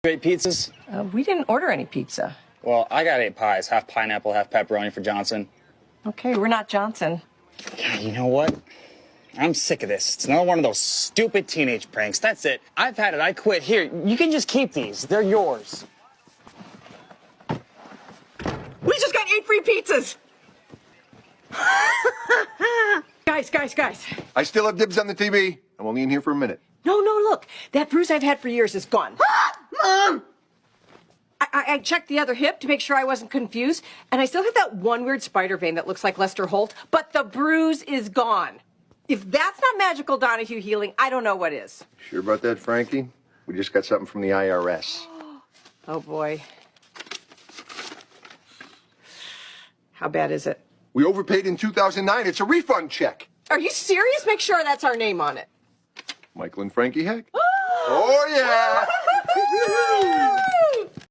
Great pizzas? We didn't order any pizza. Well, I got 8 pies, half pineapple, half pepperoni for Johnson. Okay, we're not Johnson. God, you know what? I'm sick of this. It's another one of those stupid teenage pranks. That's it. I've had it. I quit. Here, you can just keep these. They're yours. We just got 8 free pizzas! Guys. I still have dibs on the TV. I'm only in here for a minute. No, look. That bruise I've had for years is gone. Mom! I checked the other hip to make sure I wasn't confused, and I still have that one weird spider vein that looks like Lester Holt, but the bruise is gone. If that's not magical Donahue healing, I don't know what is. Sure about that, Frankie? We just got something from the IRS. Oh, boy. How bad is it? We overpaid in 2009. It's a refund check. Are you serious? Make sure that's our name on it. Michael and Frankie Heck. Oh, yeah.